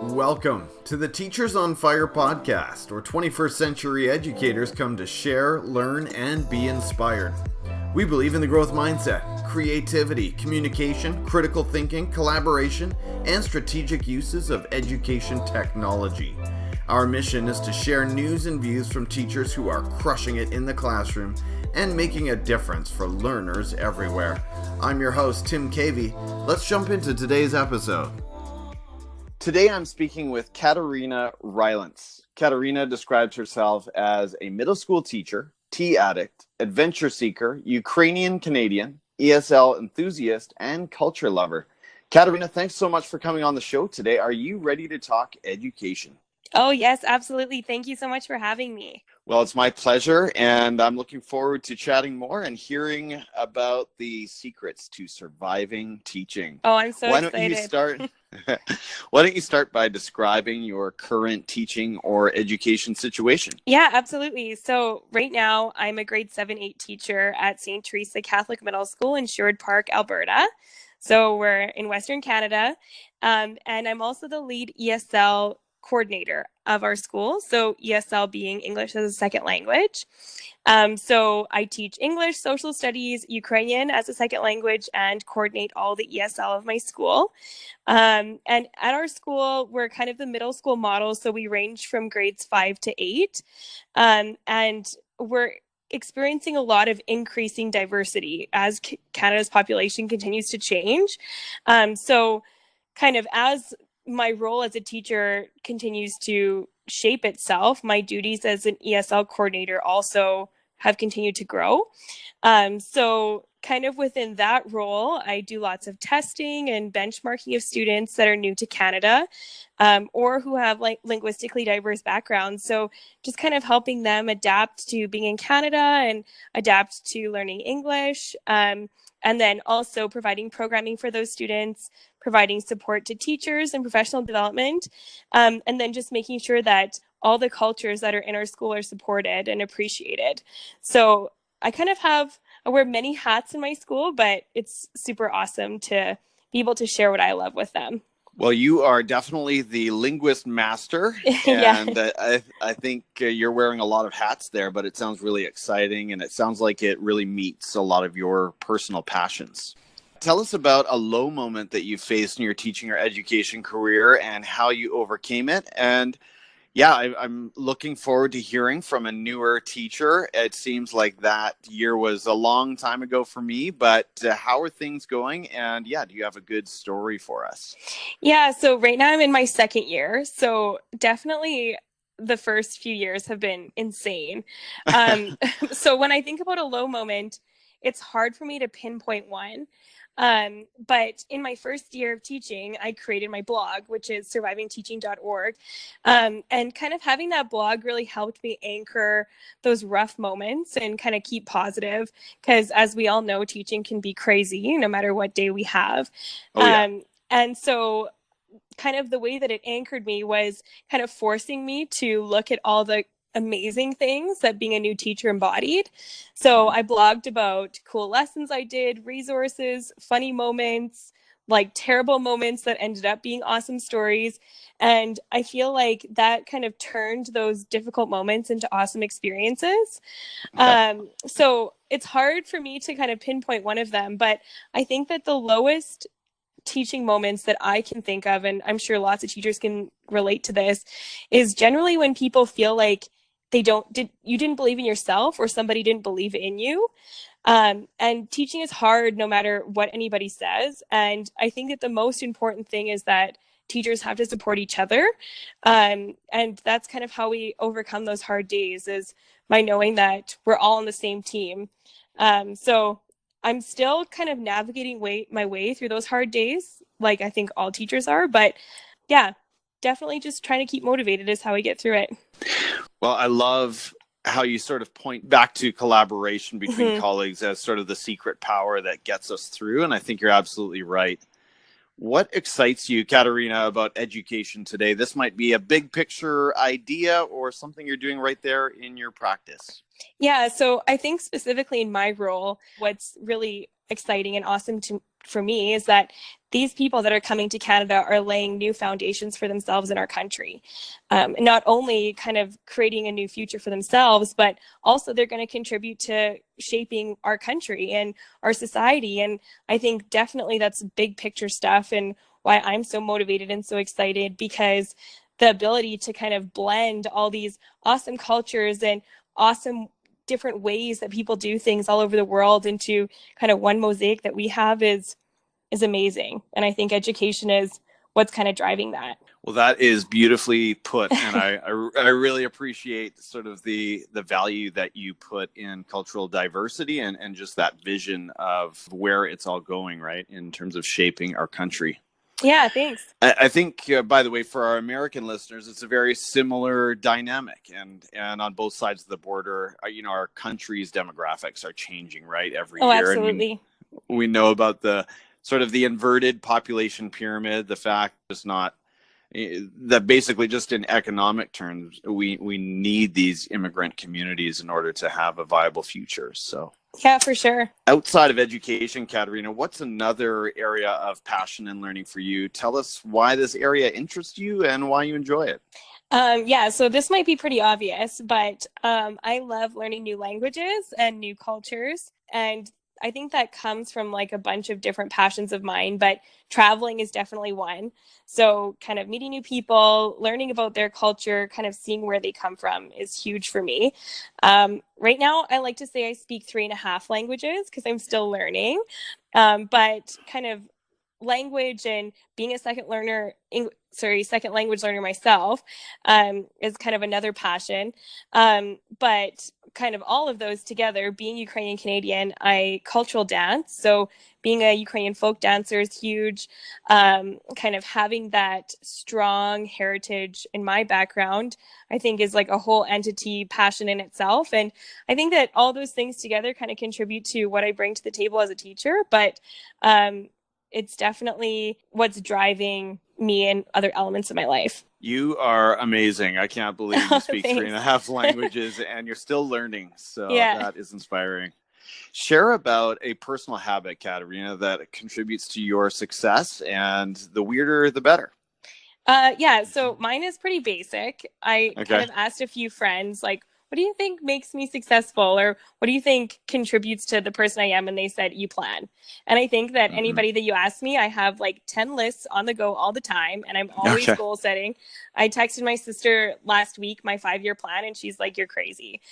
Welcome to the Teachers on Fire podcast, where 21st century educators come to share, learn, and be inspired. We believe in the growth mindset, creativity, communication, critical thinking, collaboration, and strategic uses of education technology. Our mission is to share news and views from teachers who are crushing it in the classroom and making a difference for learners everywhere. I'm your host, Tim Cavey. Let's jump into today's episode. Today I'm speaking with Caterina Rylance. Caterina describes herself as a middle school teacher, tea addict, adventure seeker, Ukrainian Canadian, ESL enthusiast, and culture lover. Caterina, thanks so much for coming on the show today. Are you ready to talk education? Oh, yes, absolutely. Thank you so much for having me. Well, it's my pleasure, and I'm looking forward to chatting more and hearing about the secrets to surviving teaching. Oh, I'm so Why excited. Why don't you start by describing your current teaching or education situation? Yeah, absolutely. So right now, I'm a grade 7-8 teacher at Theresa Catholic Middle School in Sherwood Park, Alberta. So we're in Western Canada, and I'm also the lead ESL coordinator of our school. So ESL being English as a second language. So I teach English, social studies, Ukrainian as a second language, and coordinate all the ESL of my school. And at our school, we're kind of the middle school model. So we range from grades 5 to 8. And we're experiencing a lot of increasing diversity as Canada's population continues to change. So kind of as my role as a teacher continues to shape itself, my duties as an ESL coordinator also have continued to grow. So kind of within that role, I do lots of testing and benchmarking of students that are new to Canada, or who have like linguistically diverse backgrounds. So just kind of helping them adapt to being in Canada and adapt to learning English. And then also providing programming for those students, providing support to teachers and professional development, and then just making sure that all the cultures that are in our school are supported and appreciated. So I kind of I wear many hats in my school, but it's super awesome to be able to share what I love with them. Well, you are definitely the linguist master, and Yeah. I think you're wearing a lot of hats there, but it sounds really exciting, and it sounds like it really meets a lot of your personal passions. Tell us about a low moment that you faced in your teaching or education career and how you overcame it. And yeah, I'm looking forward to hearing from a newer teacher. It seems like that year was a long time ago for me, but how are things going? And yeah, do you have a good story for us? Yeah, so right now I'm in my second year. So definitely the first few years have been insane. So when I think about a low moment, it's hard for me to pinpoint one. But in my first year of teaching, I created my blog, which is survivingteaching.org. And kind of having that blog really helped me anchor those rough moments and kind of keep positive. Because as we all know, teaching can be crazy no matter what day we have. Oh, yeah. And so kind of the way that it anchored me was kind of forcing me to look at all the amazing things that being a new teacher embodied. So I blogged about cool lessons I did, resources, funny moments, like terrible moments that ended up being awesome stories. And I feel like that kind of turned those difficult moments into awesome experiences. Okay. So it's hard for me to kind of pinpoint one of them, but I think that the lowest teaching moments that I can think of, and I'm sure lots of teachers can relate to this, is generally when people feel like you didn't believe in yourself or somebody didn't believe in you. And teaching is hard no matter what anybody says. And I think that the most important thing is that teachers have to support each other. And that's kind of how we overcome those hard days, is by knowing that we're all on the same team. So I'm still kind of navigating my way through those hard days, like I think all teachers are. But yeah, definitely just trying to keep motivated is how I get through it. Well, I love how you sort of point back to collaboration between colleagues as sort of the secret power that gets us through. And I think you're absolutely right. What excites you, Caterina, about education today? This might be a big picture idea or something you're doing right there in your practice. Yeah, so I think specifically in my role, what's really exciting and awesome for me is that these people that are coming to Canada are laying new foundations for themselves in our country. Not only kind of creating a new future for themselves, but also they're going to contribute to shaping our country and our society. And I think definitely that's big picture stuff, and why I'm so motivated and so excited, because the ability to kind of blend all these awesome cultures and awesome different ways that people do things all over the world into kind of one mosaic that we have is amazing. And I think education is what's kind of driving that. Well, that is beautifully put, and I really appreciate sort of the value that you put in cultural diversity and just that vision of where it's all going, right, in terms of shaping our country. Yeah, thanks. I think, by the way, for our American listeners, it's a very similar dynamic. And on both sides of the border, our country's demographics are changing, right, every year. Absolutely. And we know about the sort of the inverted population pyramid, the fact it's not that basically just in economic terms, we need these immigrant communities in order to have a viable future. So yeah, for sure. Outside of education, Caterina, what's another area of passion and learning for you? Tell us why this area interests you and why you enjoy it. Yeah, so this might be pretty obvious, but I love learning new languages and new cultures. And I think that comes from like a bunch of different passions of mine, but traveling is definitely one. So kind of meeting new people, learning about their culture, kind of seeing where they come from is huge for me. Right now, I like to say I speak 3.5 languages because I'm still learning, but kind of language and being a second language learner myself is kind of another passion. But kind of all of those together, being Ukrainian Canadian, I cultural dance. So being a Ukrainian folk dancer is huge. Kind of having that strong heritage in my background, I think is like a whole entity passion in itself. And I think that all those things together kind of contribute to what I bring to the table as a teacher. But it's definitely what's driving me and other elements of my life. You are amazing. I can't believe you speak 3.5 languages and you're still learning. So That is inspiring. Share about a personal habit, Caterina, that contributes to your success, and the weirder, the better. Yeah, so mine is pretty basic. I kind of asked a few friends, like, what do you think makes me successful? Or what do you think contributes to the person I am? And they said, you plan. And I think that anybody that you ask me, I have like 10 lists on the go all the time. And I'm always goal setting. I texted my sister last week, my 5-year plan, and she's like, you're crazy.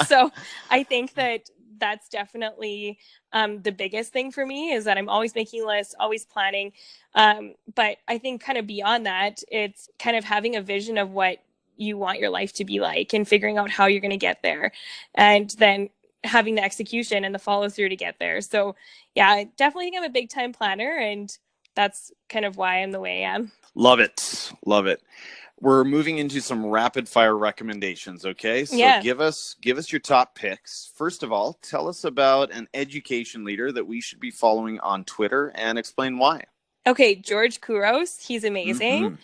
So I think that that's definitely the biggest thing for me, is that I'm always making lists, always planning. But I think kind of beyond that, it's kind of having a vision of what you want your life to be like and figuring out how you're going to get there, and then having the execution and the follow through to get there. So yeah, I definitely think I'm a big time planner, and that's kind of why I'm the way I am. Love it. Love it. We're moving into some rapid fire recommendations. Okay. So give us your top picks. First of all, tell us about an education leader that we should be following on Twitter and explain why. Okay, George Couros, he's amazing.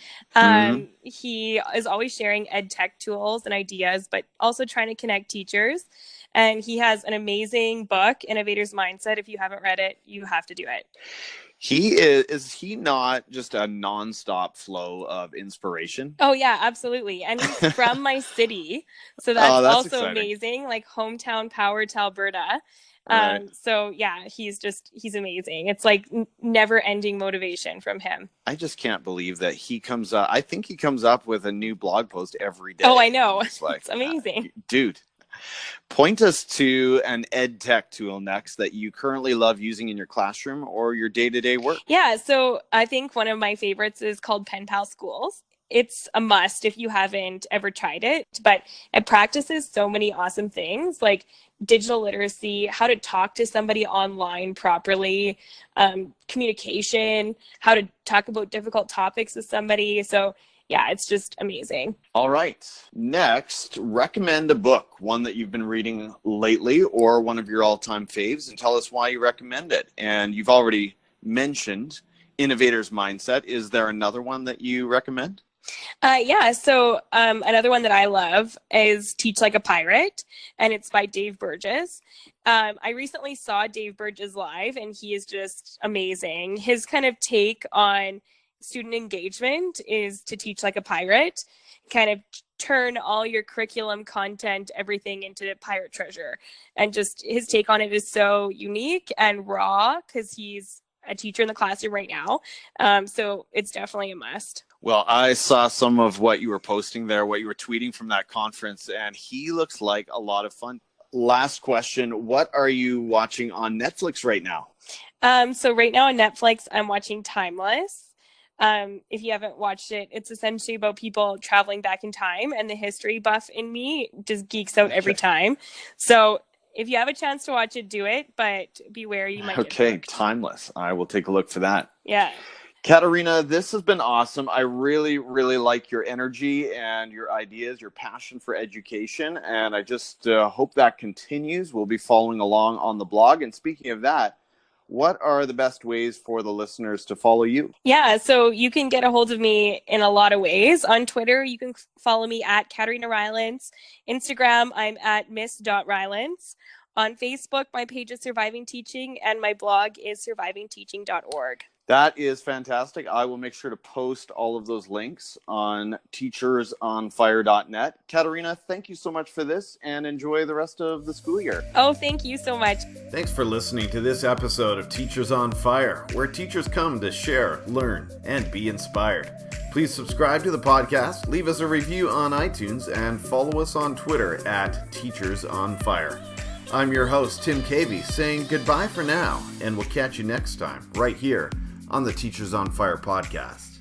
He is always sharing edtech tools and ideas, but also trying to connect teachers. And he has an amazing book, Innovator's Mindset. If you haven't read it, you have to do it. He is he not just a nonstop flow of inspiration? Oh, yeah, absolutely. And he's from my city. So that's also exciting. Amazing, like hometown power to Alberta. Right. So yeah, he's amazing. It's like never ending motivation from him. I just can't believe that he comes up. I think he comes up with a new blog post every day. Oh, I know. It's amazing. Dude, point us to an edtech tool next that you currently love using in your classroom or your day-to-day work. Yeah. So I think one of my favorites is called Pen Pal Schools. It's a must if you haven't ever tried it, but it practices so many awesome things like digital literacy, how to talk to somebody online properly, communication, how to talk about difficult topics with somebody. So yeah, it's just amazing. All right. Next, recommend a book, one that you've been reading lately or one of your all-time faves, and tell us why you recommend it. And you've already mentioned Innovator's Mindset. Is there another one that you recommend? So another one that I love is Teach Like a Pirate, and it's by Dave Burgess. I recently saw Dave Burgess live, and he is just amazing. His kind of take on student engagement is to teach like a pirate, kind of turn all your curriculum content, everything into pirate treasure. And just his take on it is so unique and raw because he's a teacher in the classroom right now. So it's definitely a must. Well, I saw some of what you were posting there, what you were tweeting from that conference, and he looks like a lot of fun. Last question, what are you watching on Netflix right now? So right now on Netflix, I'm watching Timeless. If you haven't watched it, it's essentially about people traveling back in time, and the history buff in me just geeks out every time. So if you have a chance to watch it, do it, but beware, you might get hooked. Timeless. I will take a look for that. Yeah. Caterina, this has been awesome. I really, really like your energy and your ideas, your passion for education, and I just hope that continues. We'll be following along on the blog. And speaking of that, what are the best ways for the listeners to follow you? Yeah, so you can get a hold of me in a lot of ways. On Twitter, you can follow me at Caterina Rylance. Instagram, I'm at miss.rylance. On Facebook, my page is Surviving Teaching, and my blog is survivingteaching.org. That is fantastic. I will make sure to post all of those links on teachersonfire.net. Caterina, thank you so much for this, and enjoy the rest of the school year. Oh, thank you so much. Thanks for listening to this episode of Teachers on Fire, where teachers come to share, learn, and be inspired. Please subscribe to the podcast, leave us a review on iTunes, and follow us on Twitter at Teachers on Fire. I'm your host, Tim Cavey, saying goodbye for now, and we'll catch you next time, right here on the Teachers on Fire podcast.